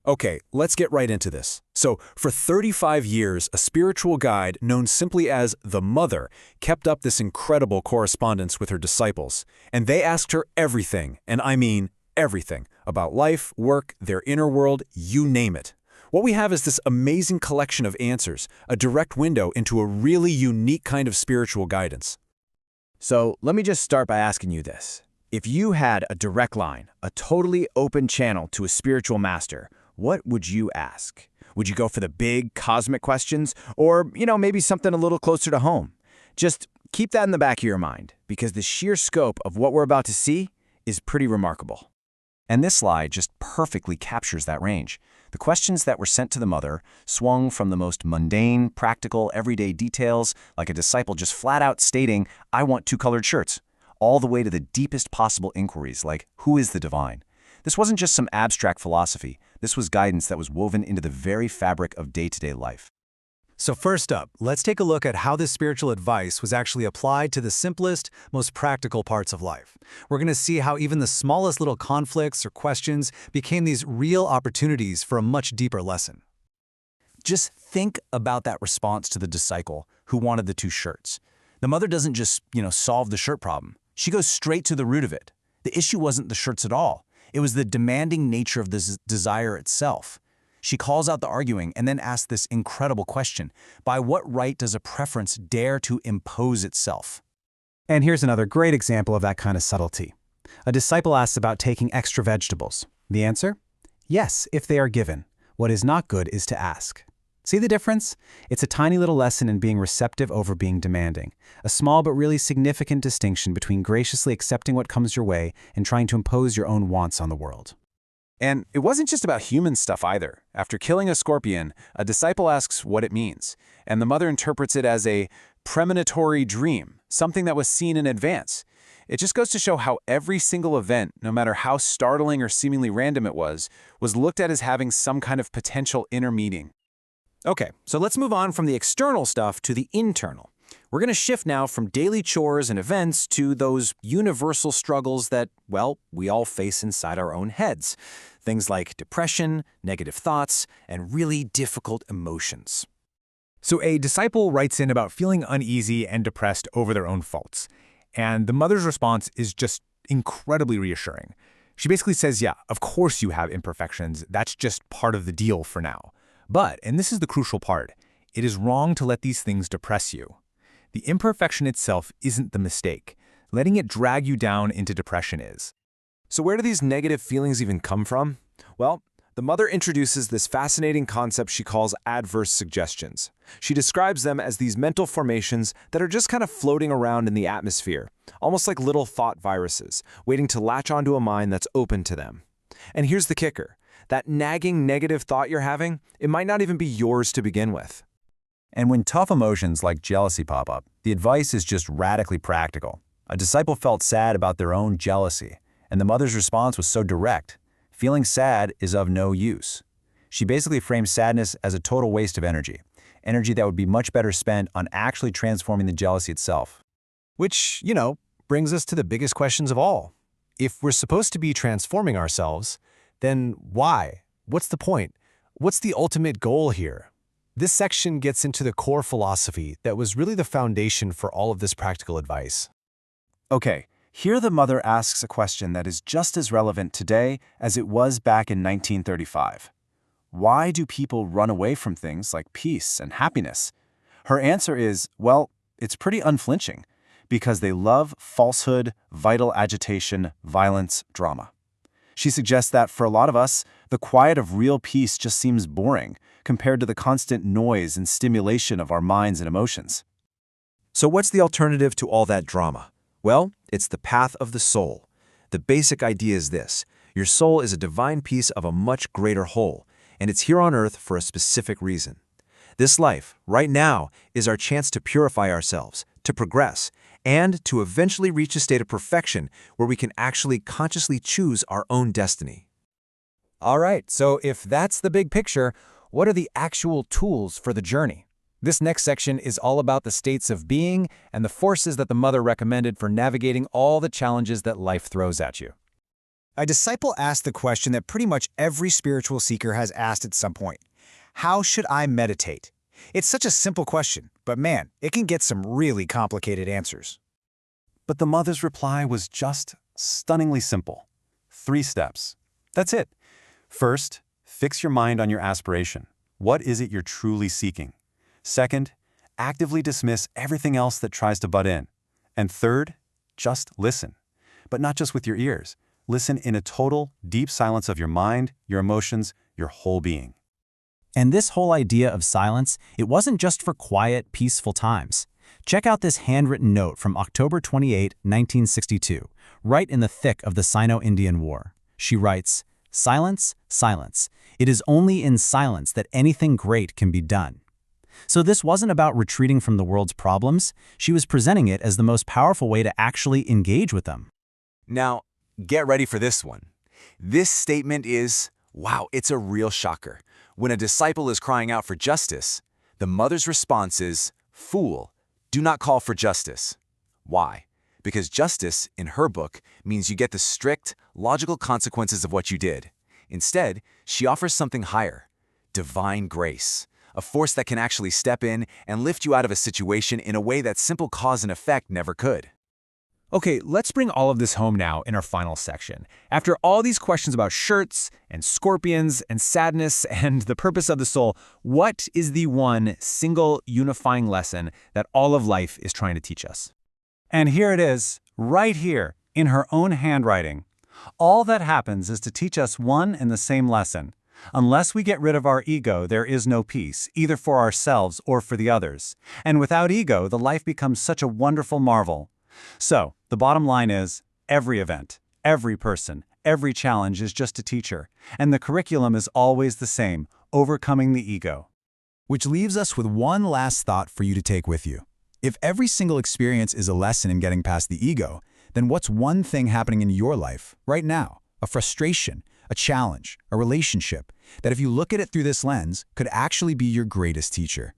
Okay, let's get right into this. So, for 35 years, a spiritual guide known simply as the Mother kept up this incredible correspondence with her disciples, and they asked her everything, and I mean everything, about life, work, their inner world, you name it. What we have is this amazing collection of answers, a direct window into a really unique kind of spiritual guidance. So let me just start by asking you this. If you had a direct line, a totally open channel to a spiritual master, what would you ask? Would you go for the big cosmic questions or, maybe something a little closer to home? Just keep that in the back of your mind because the sheer scope of what we're about to see is pretty remarkable. And this slide just perfectly captures that range. The questions that were sent to the Mother swung from the most mundane, practical, everyday details, like a disciple just flat out stating, "I want two colored shirts," all the way to the deepest possible inquiries like, who is the divine? This wasn't just some abstract philosophy. This was guidance that was woven into the very fabric of day-to-day life. So first up, let's take a look at how this spiritual advice was actually applied to the simplest, most practical parts of life. We're going to see how even the smallest little conflicts or questions became these real opportunities for a much deeper lesson. Just think about that response to the disciple who wanted the two shirts. The Mother doesn't just, solve the shirt problem. She goes straight to the root of it. The issue wasn't the shirts at all. It was the demanding nature of this desire itself. She calls out the arguing and then asks this incredible question: by what right does a preference dare to impose itself? And here's another great example of that kind of subtlety. A disciple asks about taking extra vegetables. The answer? Yes, if they are given. What is not good is to ask. See the difference? It's a tiny little lesson in being receptive over being demanding. A small but really significant distinction between graciously accepting what comes your way and trying to impose your own wants on the world. And it wasn't just about human stuff either. After killing a scorpion, a disciple asks what it means, and the Mother interprets it as a premonitory dream, something that was seen in advance. It just goes to show how every single event, no matter how startling or seemingly random it was looked at as having some kind of potential inner meaning. Okay, so let's move on from the external stuff to the internal. We're going to shift now from daily chores and events to those universal struggles that, well, we all face inside our own heads. Things like depression, negative thoughts, and really difficult emotions. So a disciple writes in about feeling uneasy and depressed over their own faults. And the Mother's response is just incredibly reassuring. She basically says, yeah, of course you have imperfections. That's just part of the deal for now. But, and this is the crucial part, it is wrong to let these things depress you. The imperfection itself isn't the mistake. Letting it drag you down into depression is. So where do these negative feelings even come from? Well, the Mother introduces this fascinating concept she calls adverse suggestions. She describes them as these mental formations that are just kind of floating around in the atmosphere, almost like little thought viruses, waiting to latch onto a mind that's open to them. And here's the kicker. That nagging negative thought you're having, it might not even be yours to begin with. And when tough emotions like jealousy pop up, the advice is just radically practical. A disciple felt sad about their own jealousy, and the Mother's response was so direct. Feeling sad is of no use. She basically framed sadness as a total waste of energy that would be much better spent on actually transforming the jealousy itself. Which, brings us to the biggest questions of all. If we're supposed to be transforming ourselves, then why? What's the point? What's the ultimate goal here? This section gets into the core philosophy that was really the foundation for all of this practical advice. Okay, here the Mother asks a question that is just as relevant today as it was back in 1935. Why do people run away from things like peace and happiness? Her answer is, well, it's pretty unflinching, because they love falsehood, vital agitation, violence, drama. She suggests that for a lot of us, the quiet of real peace just seems boring compared to the constant noise and stimulation of our minds and emotions. So what's the alternative to all that drama? Well, it's the path of the soul. The basic idea is this: your soul is a divine piece of a much greater whole, and it's here on earth for a specific reason. This life, right now, is our chance to purify ourselves, to progress, and to eventually reach a state of perfection where we can actually consciously choose our own destiny. All right, so if that's the big picture, what are the actual tools for the journey? This next section is all about the states of being and the forces that the Mother recommended for navigating all the challenges that life throws at you. A disciple asked the question that pretty much every spiritual seeker has asked at some point. How should I meditate? It's such a simple question, but man, it can get some really complicated answers. But the mother's reply was just stunningly simple. 3 steps. That's it. First, fix your mind on your aspiration. What is it you're truly seeking? Second, actively dismiss everything else that tries to butt in. And third, just listen. But not just with your ears. Listen in a total, deep silence of your mind, your emotions, your whole being. And this whole idea of silence, it wasn't just for quiet, peaceful times. Check out this handwritten note from October 28, 1962, right in the thick of the Sino-Indian War. She writes, "Silence, silence. It is only in silence that anything great can be done." So this wasn't about retreating from the world's problems. She was presenting it as the most powerful way to actually engage with them. Now, get ready for this one. This statement is, wow, it's a real shocker. When a disciple is crying out for justice, the mother's response is, "Fool, do not call for justice." Why? Because justice, in her book, means you get the strict, logical consequences of what you did. Instead, she offers something higher, divine grace, a force that can actually step in and lift you out of a situation in a way that simple cause and effect never could. Okay, let's bring all of this home now in our final section. After all these questions about shirts and scorpions and sadness and the purpose of the soul, what is the one single unifying lesson that all of life is trying to teach us? And here it is, right here, in her own handwriting. All that happens is to teach us one and the same lesson. Unless we get rid of our ego, there is no peace, either for ourselves or for the others. And without ego, the life becomes such a wonderful marvel. So, the bottom line is, every event, every person, every challenge is just a teacher, and the curriculum is always the same, overcoming the ego. Which leaves us with one last thought for you to take with you. If every single experience is a lesson in getting past the ego, then what's one thing happening in your life, right now, a frustration, a challenge, a relationship, that if you look at it through this lens, could actually be your greatest teacher?